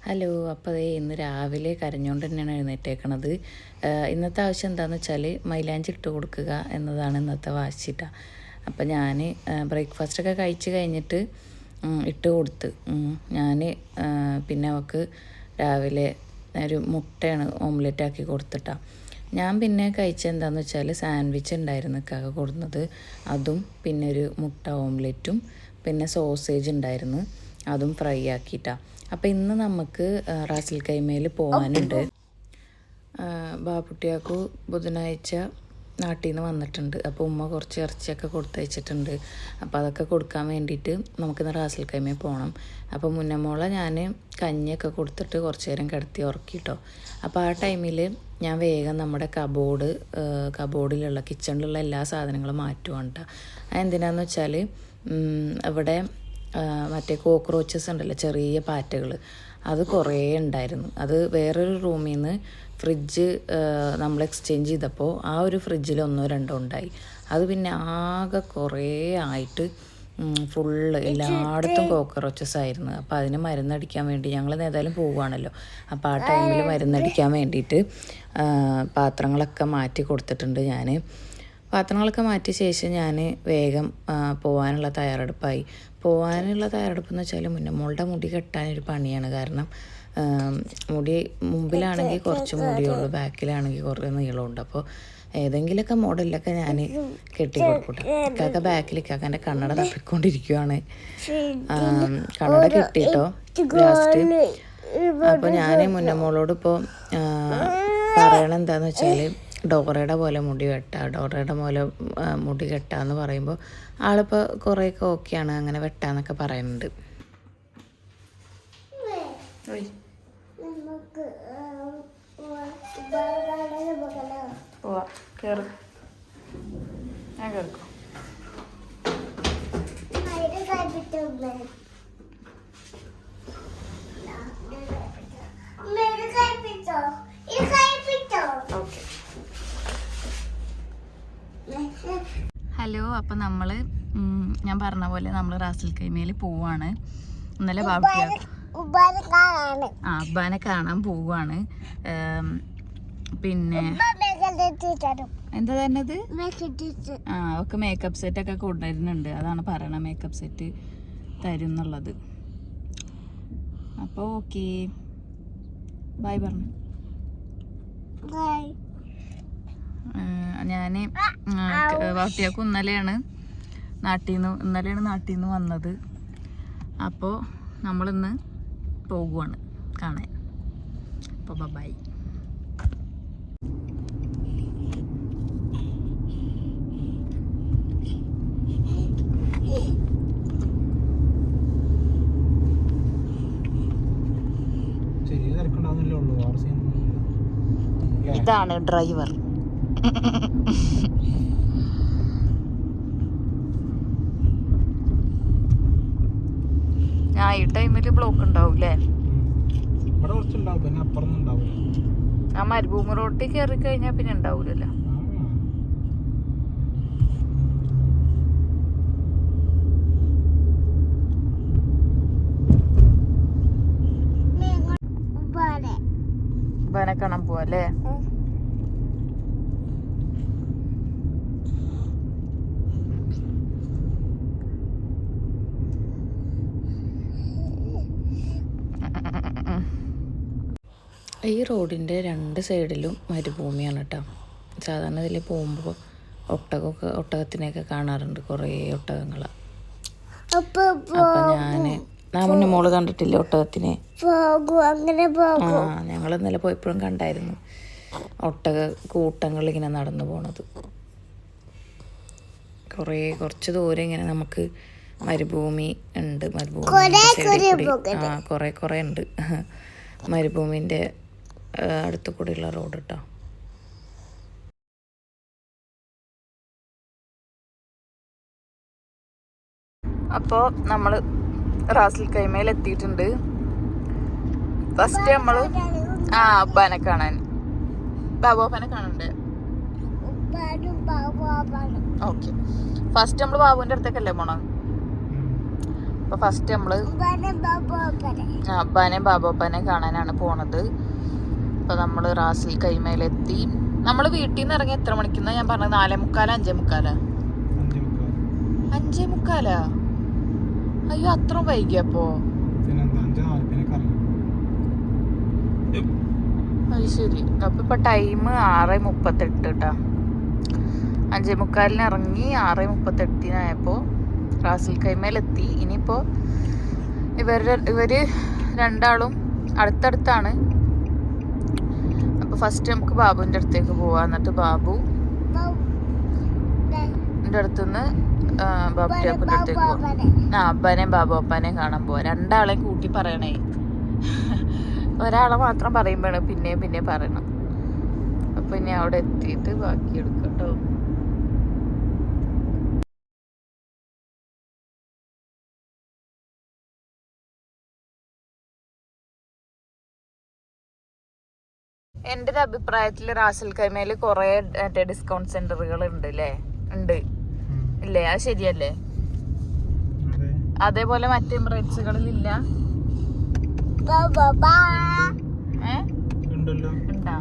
Hello. അപ്പോൾ ഇന്ന് രാവിലെ കരഞ്ഞുകൊണ്ട് തന്നെയാണ് എഴുന്നേറ്റേക്കണത്. ഇന്നത്തെ ആവശ്യം എന്താണെന്ന് വെച്ചാൽ മൈലാഞ്ചി ഇട്ട് കൊടുക്കുക എന്നതാണ് ഇന്നത്തെ വാശിട്ടാ. അപ്പം ഞാൻ ബ്രേക്ക്ഫാസ്റ്റൊക്കെ കഴിച്ച് കഴിഞ്ഞിട്ട് ഇട്ട് കൊടുത്ത് ഞാൻ പിന്നെ അവൾക്ക് രാവിലെ ഒരു മുട്ടയാണ് ഓംലെറ്റ് ആക്കി കൊടുത്തിട്ടാ. ഞാൻ പിന്നെ കഴിച്ചെന്താണെന്ന് വെച്ചാൽ സാൻഡ്വിച്ച് ഉണ്ടായിരുന്നു കാക്ക കൊടുക്കുന്നത്, അതും പിന്നെ ഒരു മുട്ട ഓംലെറ്റും പിന്നെ സോസേജ് ഉണ്ടായിരുന്നു, അതും ഫ്രൈ ആക്കിയിട്ടാണ്. അപ്പോൾ ഇന്ന് നമുക്ക് റാസൽ കൈമയിൽ പോകാനുണ്ട്. ബാപ്പുട്ടിയാക്കു ബുധനാഴ്ച നാട്ടിൽ നിന്ന് വന്നിട്ടുണ്ട്. അപ്പോൾ ഉമ്മ കുറച്ച് ഇറച്ചിയൊക്കെ കൊടുത്തയച്ചിട്ടുണ്ട്. അപ്പോൾ അതൊക്കെ കൊടുക്കാൻ വേണ്ടിയിട്ട് നമുക്കിന്ന് റാസൽ കൈമയിൽ പോകണം. അപ്പോൾ മുന്നമോളെ ഞാൻ കഞ്ഞിയൊക്കെ കുറച്ച് നേരം കിടത്തി ഉറക്കിട്ടോ. അപ്പോൾ ആ ടൈമിൽ ഞാൻ വേഗം നമ്മുടെ കബോർഡിലുള്ള കിച്ചണിലുള്ള എല്ലാ സാധനങ്ങളും മാറ്റുവാണ് കേട്ടോ. അതെന്തിനാന്ന് വെച്ചാൽ ഇവിടെ മറ്റേ കോക്രോച്ചസ് ഉണ്ടല്ലോ, ചെറിയ പാറ്റകൾ, അത് കുറേ ഉണ്ടായിരുന്നു. അത് വേറൊരു റൂമിൽ നിന്ന് ഫ്രിഡ്ജ് നമ്മൾ എക്സ്ചേഞ്ച് ചെയ്തപ്പോൾ ആ ഒരു ഫ്രിഡ്ജിൽ 1-2 ഉണ്ടായി. അത് പിന്നെ ആകെ കുറേ ആയിട്ട് ഫുള്ള് എല്ലായിടത്തും കോക്രോച്ചസ് ആയിരുന്നു. അപ്പോൾ അതിന് മരുന്നടിക്കാൻ വേണ്ടി ഞങ്ങൾ ഏതായാലും പോവുകയാണല്ലോ, അപ്പോൾ ആ ടൈമിൽ മരുന്നടിക്കാൻ വേണ്ടിയിട്ട് പാത്രങ്ങളൊക്കെ മാറ്റി കൊടുത്തിട്ടുണ്ട്. പാത്രങ്ങളൊക്കെ മാറ്റിയ ശേഷം ഞാൻ വേഗം പോകാനുള്ള തയ്യാറെടുപ്പെന്ന് വെച്ചാൽ മുന്നമോളുടെ മുടി കെട്ടാനൊരു പണിയാണ്. കാരണം മുടി മുമ്പിലാണെങ്കിൽ കുറച്ച് മുടിയുള്ളൂ, ബാക്കിലാണെങ്കിൽ കുറേ നീളമുണ്ട്. അപ്പോൾ ഏതെങ്കിലുമൊക്കെ മോഡലിലൊക്കെ ഞാൻ കെട്ടി കൊടുക്കട്ടെ. ഇക്കാക്ക ബാക്കിൽ ഇക്കാക്കൻ്റെ കണ്ണട തപ്പിക്കൊണ്ടിരിക്കുകയാണ്. കണ്ണട കെട്ടിട്ടോ ലാസ്റ്റ്. അപ്പോൾ ഞാൻ മുന്നമോളോട് ഇപ്പോൾ പറയണെന്താണെന്ന് വെച്ചാൽ ഡോറയുടെ പോലെ മുടി കെട്ടാന്ന് പറയുമ്പോൾ ആളിപ്പോൾ കുറേയൊക്കെ ഓക്കെയാണ്, അങ്ങനെ വെട്ടാന്നൊക്കെ പറയുന്നുണ്ട്. ഹലോ. അപ്പം ഞാൻ പറഞ്ഞ പോലെ നമ്മൾ റാസൽ കൈമയിൽ പോവാണ്. ഇന്നലെ അബ്ബാനെ കാണാൻ പോവാണ്. പിന്നെ എന്താ തന്നത് ഒക്കെ മേക്കപ്പ് സെറ്റ് ഒക്കെ കൊണ്ടുവരുന്നുണ്ട്. അതാണ് പറയണ, മേക്കപ്പ് സെറ്റ് തരും എന്നുള്ളത്. അപ്പോൾ ഓക്കെ, ബൈ പറഞ്ഞു. ഞാൻ വാട്ടിയാക്കും ഇന്നലെയാണ് നാട്ടിൽ നിന്ന് വന്നത്. അപ്പോൾ നമ്മളിന്ന് പോകുവാണ് കാണാൻ. അപ്പോൾ ബൈ. ഇതാണ് ഡ്രൈവർ. ഈ ടൈമില് ബ്ലോക്ക് ഉണ്ടാവൂലേ? ആ മരുഭൂമി റോഡിൽ കയറി കഴിഞ്ഞാൽ പിന്നെ ഉണ്ടാവൂലല്ലോ. ഉപ്പാനെ കാണാൻ പോവല്ലേ? ഈ റോഡിൻ്റെ 2 സൈഡിലും മരുഭൂമിയാണ് കേട്ടോ. സാധാരണ ഇതിൽ പോകുമ്പോൾ ഒട്ടകത്തിനെയൊക്കെ കാണാറുണ്ട്, കുറേ ഒട്ടകങ്ങളാണ്. അപ്പം ഞാൻ മുന്നേ മോള് കണ്ടിട്ടില്ല ഒട്ടകത്തിനെ? ഞങ്ങൾ ഇന്നലെ പോയപ്പോഴും കണ്ടായിരുന്നു കൂട്ടങ്ങൾ ഇങ്ങനെ നടന്നു പോണത്. കുറച്ച് ദൂരം ഇങ്ങനെ നമുക്ക് മരുഭൂമി ഉണ്ട്. കുറേ ഉണ്ട്. മരുഭൂമിൻ്റെ അടുത്ത് കൂടെയുള്ള റോഡ് കേട്ടോ. അപ്പോൾ നമ്മൾ റാസൽ കൈമയിൽ എത്തിയിട്ടുണ്ട്. ഫസ്റ്റ് നമ്മൾ അബ്ബാനെ കാണാൻ, ബാബുപ്പനെ കാണണ്ടേ? ഓക്കെ, ഫസ്റ്റ് നമ്മൾ ബാബുവിൻ്റെ അടുത്തേക്കല്ലേ പോണം. അപ്പോൾ ഫസ്റ്റ് നമ്മൾ അബ്ബാനെയും ബാബോപ്പനെയും കാണാനാണ് പോണത്. അപ്പോൾ നമ്മൾ റാസിൽ കൈമയിലെത്തി. നമ്മൾ വീട്ടിൽ നിന്ന് ഇറങ്ങി എത്ര മണിക്കുന്ന ഞാൻ പറഞ്ഞത്? 4:45 5:45. അയ്യോ അത്ര വൈകിയപ്പോ? അത് ശരി. അപ്പൊ ഇപ്പൊ ടൈം 6:38 കേട്ടാ. 5:45 ഇറങ്ങി 6:38 റാസിൽ കൈമയിലെത്തി. ഇനിയിപ്പോ ഇവര് രണ്ടാളും അടുത്തടുത്താണ്. അപ്പൊ ഫസ്റ്റ് നമുക്ക് ബാബുവിന്റെ അടുത്തേക്ക് പോവാ. എന്നിട്ട് ബാബുവിന്റെ അടുത്തുനിന്ന് ബാബുട്ടിയാപ്പിന്റെ അടുത്തേക്ക് പോവാം. അബ്ബാനെയും ബാബോപ്പനെയും കാണാൻ പോവാ. രണ്ടാളെയും കൂട്ടി പറയണേ. ഒരാളെ മാത്രം പറയുമ്പോഴാണ് പിന്നെ പറയണം. അപ്പൊ ഇനി അവിടെ എത്തിയിട്ട് ബാക്കി എടുക്കട്ടോ. എൻ്റെ ഒരു അഭിപ്രായത്തിൽ റാസൽ കൈമയിൽ കുറെ മറ്റേ ഡിസ്കൗണ്ട് സെന്ററുകൾ ഉണ്ട് അല്ലേ? ഉണ്ട് ഇല്ലേ? അത് ശരിയല്ലേ? അതേപോലെ മറ്റേ എമിറേറ്റ്സുകളിൽ ഇല്ല. ഉണ്ടാ?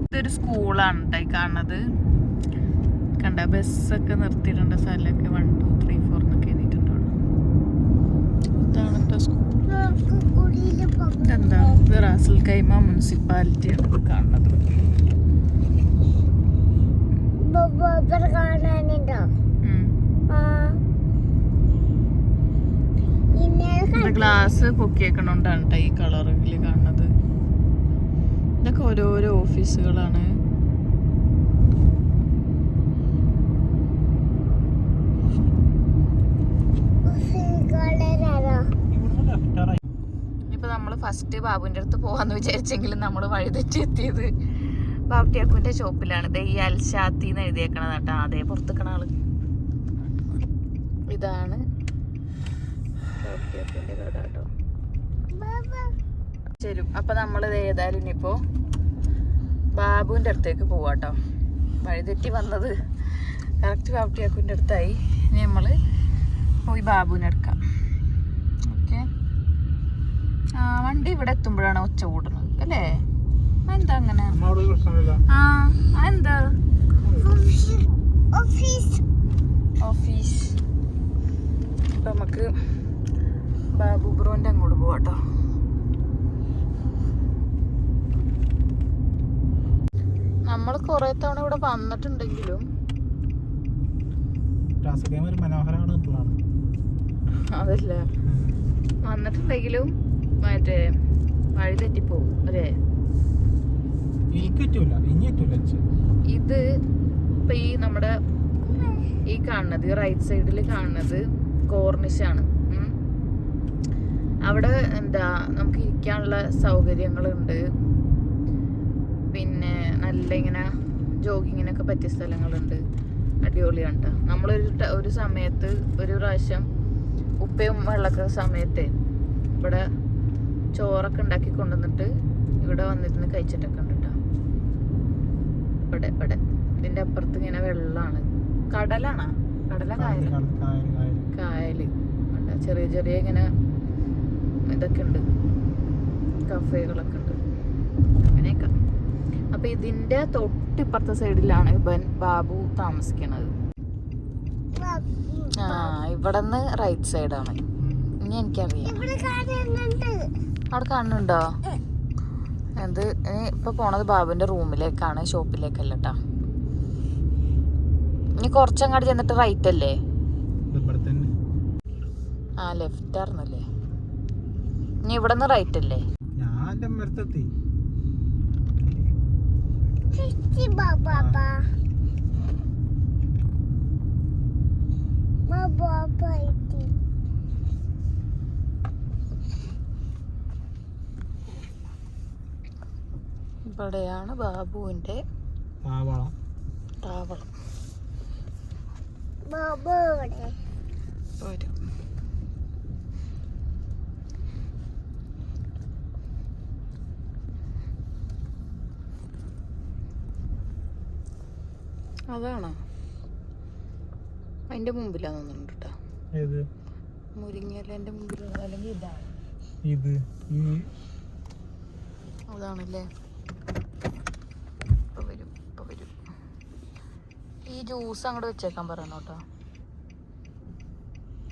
ഇതൊരു സ്കൂളാണ് കേട്ടോ ഈ കാണുന്നത്. കണ്ട ബസ്സൊക്കെ നിർത്തിയിട്ടുണ്ട്. സ്ഥലമൊക്കെ 1 2 3 4 എന്നൊക്കെ എഴുതിയിട്ടുണ്ട്. ഇതാണ് കേട്ടോ സ്കൂൾ. എന്താ ഇത്? റാസൽ കൈമ മുനിസിപ്പാലിറ്റിയാണ് കാണുന്നത്. ഗ്ലാസ് പൊക്കിയേക്കണോണ്ടാണ് കേട്ടോ ഈ കളറിൽ കാണുന്നത്. ഇതൊക്കെ ഓരോരോ ഓഫീസുകളാണ്. ഇപ്പൊ നമ്മള് ഫസ്റ്റ് ബാബുവിന്റെ അടുത്ത് പോവാന്ന് വിചാരിച്ചെങ്കിലും നമ്മള് വഴിതെറ്റി എത്തിയത് ബാബുട്ടിയാക്കുവിന്റെ ഷോപ്പിലാണ്. ഇത് ഈ അൽഷാത്തി എന്ന് എഴുതിയേക്കണത് കേട്ടോ. അതേ പുറത്തേക്കണ ആള്. ഇതാണ് ബാബുട്ടിയാക്കുവിന്റെ കട കേട്ടോ. ശരി, അപ്പൊ നമ്മളിത് ഏതായാലും ഇനിയിപ്പോ ബാബുവിന്റെ അടുത്തേക്ക് പോവാട്ടോ. വഴിതെറ്റി വന്നത് കറക്റ്റ് ബാബുട്ടിയാക്കുവിന്റെ അടുത്തായി. ഇനി നമ്മള് പോയി ബാബുവിനെ എടുക്കാം. ഓക്കെ. വണ്ടി ഇവിടെ എത്തുമ്പോഴാണ് ഒച്ച കൂടുന്നത് അല്ലേ? എന്താ അങ്ങനെ? എന്താ ഓഫീസ്. ഇപ്പൊ നമുക്ക് ബാബു ബ്രോന്റെ അങ്ങോട്ട് പോവാട്ടോ. നമ്മൾ കുറെ തവണ ഇവിടെ വന്നിട്ടുണ്ടെങ്കിലും അതല്ല വന്നിട്ടുണ്ടെങ്കിലും മറ്റേ വഴി തെറ്റിപ്പോവും അല്ലേ? ഇത് ഇപ്പൊ ഈ നമ്മുടെ ഈ കാണുന്നത് റൈറ്റ് സൈഡിൽ കാണുന്നത് കോർണിഷാണ്. അവിടെ എന്താ നമുക്ക് ഇരിക്കാനുള്ള സൗകര്യങ്ങളുണ്ട്. പിന്നെ നല്ല ഇങ്ങനെ ജോഗിങ്ങിനൊക്കെ പറ്റിയ സ്ഥലങ്ങളുണ്ട്. അടിപൊളിയാണ് കേട്ടോ. നമ്മളൊരു സമയത്ത് ഒരു പ്രാവശ്യം ഉപ്പയും വെള്ളമൊക്കെ സമയത്ത് ഇവിടെ ചോറൊക്കെ ഉണ്ടാക്കി കൊണ്ടുവന്നിട്ട് ഇവിടെ വന്നിരുന്ന് കഴിച്ചിട്ടൊക്കെ ഉണ്ട് കേട്ടോ. ഇവിടെ ഇതിന്റെ അപ്പുറത്ത് ഇങ്ങനെ വെള്ളമാണ്. കടലാണോ? കടല കായല് ചെറിയ ചെറിയ ഇങ്ങനെ ഇതൊക്കെ ഉണ്ട്. കഫേകളൊക്കെ ഉണ്ട്. അങ്ങനെയൊക്കെ. അപ്പൊ ഇതിന്റെ തൊട്ടിപ്പുറത്തെ സൈഡിലാണ് ബാബു താമസിക്കുന്നത്. ഇവിടെ നിന്ന് റൈറ്റ് സൈഡാണ്. ഇനി എനിക്കറിയാം. അവിടെ കാണുന്നുണ്ടോ? എന്ത് ഇപ്പൊ പോണത് ബാബുവിന്റെ റൂമിലേക്കാണ്, ഷോപ്പിലേക്കല്ല കേട്ടാ. ഇനി കുറച്ചങ്ങാട് ചെന്നിട്ട് റൈറ്റ് അല്ലേ? ലെഫ്റ്റ് ആയിരുന്നല്ലേ? ഇനി ഇവിടെ നിന്ന് റൈറ്റ് അല്ലേ? ഇവിടെയാണ് ബാബുവിന്റെ താവളം. അതാണോ? അതിന്റെ മുമ്പിലാന്ന് തോന്നുന്നുണ്ട് കേട്ടോ. ഏത് മുരിങ്ങയിലെന്റെ മുമ്പിലുള്ള അല്ലെങ്കിൽ ഇതാണ് ഇത് അതാണല്ലേ. ഇപ്പൊ വരും. ഈ ജ്യൂസ് അങ്ങോട്ട് വെച്ചേക്കാൻ പറയണോ കേട്ടോ.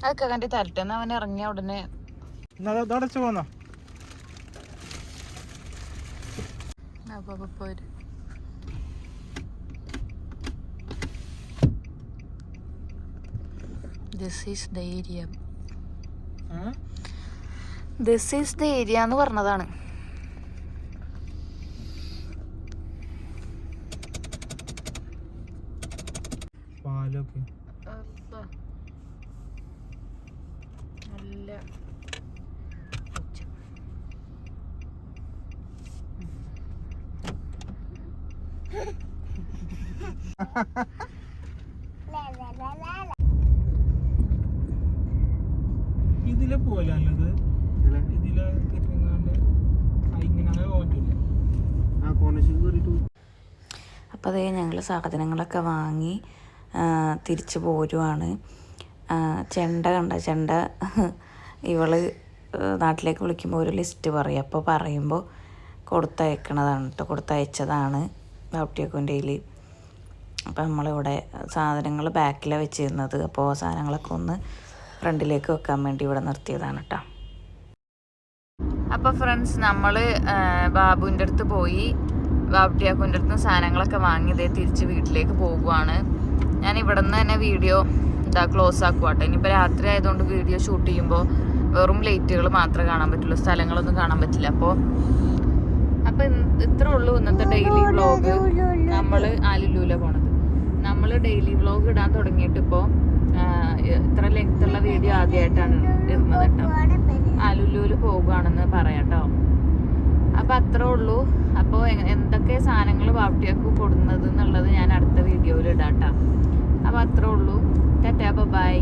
അതൊക്കെ കണ്ടി തരട്ടെ. എന്നാ അവൻ ഇറങ്ങിയ ഉടനെ പോന്നോ. അപ്പൊ വരും. This is the area എന്ന് പറഞ്ഞതാണ്. പാലൊക്കെ നല്ല ഇതിലെ പോലല്ലത്. ഇതിലെ ഇങ്ങനെ പോയിട്ടില്ല. അപ്പോൾ അതേ ഞങ്ങൾ സാധനങ്ങളൊക്കെ വാങ്ങി തിരിച്ച് പോരുവാണ്. ചെണ്ട ഇവള് നാട്ടിലേക്ക് വിളിക്കുമ്പോൾ ഒരു ലിസ്റ്റ് പറയും. അപ്പോൾ പറയുമ്പോൾ കൊടുത്തയക്കണതാണ് കേട്ടോ, കൊടുത്തയച്ചതാണ് ബാപ്റ്റിയക്കുൻ്റെ കയ്യിൽ. അപ്പോൾ നമ്മളിവിടെ സാധനങ്ങൾ ബാക്കിലാണ് വെച്ചിരുന്നത്. അപ്പോൾ സാധനങ്ങളൊക്കെ ഒന്ന് ഫ്രണ്ടിലേക്ക് വെക്കാൻ വേണ്ടി ഇവിടെ നിർത്തിയതാണ് കേട്ടോ. അപ്പോൾ ഫ്രണ്ട്സ്, നമ്മൾ ബാബുവിൻ്റെ അടുത്ത് പോയി ബാപ്റ്റിയാക്കുൻ്റെ അടുത്ത് സാധനങ്ങളൊക്കെ വാങ്ങിയതേ തിരിച്ച് വീട്ടിലേക്ക് പോകുവാണ്. ഞാൻ ഇവിടെ നിന്ന് തന്നെ വീഡിയോ ക്ലോസ് ആക്കുവാട്ടെ. ഇനിയിപ്പോൾ രാത്രി ആയതുകൊണ്ട് വീഡിയോ ഷൂട്ട് ചെയ്യുമ്പോൾ വെറും ലൈറ്റുകൾ മാത്രമേ കാണാൻ പറ്റുള്ളൂ, സ്ഥലങ്ങളൊന്നും കാണാൻ പറ്റില്ല. അപ്പോൾ ഇത്രേ ഉള്ളൂ ഇന്നത്തെ ഡെയിലി വ്ളോഗ്. നമ്മൾ ആലുലൂല പോണത്. നമ്മൾ ഡെയിലി വ്ളോഗ് ഇടാൻ തുടങ്ങിയിട്ട് ഇപ്പോൾ ഇത്ര ലെങ്ത്തുള്ള വീഡിയോ ആദ്യമായിട്ടാണ് ഇടുന്നത് കേട്ടോ. ആലുലൂല് പോകുകയാണെന്ന് പറയാം കേട്ടോ. അപ്പോൾ അത്രേ ഉള്ളൂ. അപ്പോൾ എന്തൊക്കെ സാധനങ്ങൾ ബാപ്റ്റിയാക്ക് കൊടുക്കുന്നത് എന്നുള്ളത് ഞാൻ അടുത്ത വീഡിയോയിൽ ഇടാം കേട്ടോ. അപ്പോൾ അത്രേ ഉള്ളൂ. Tata bye.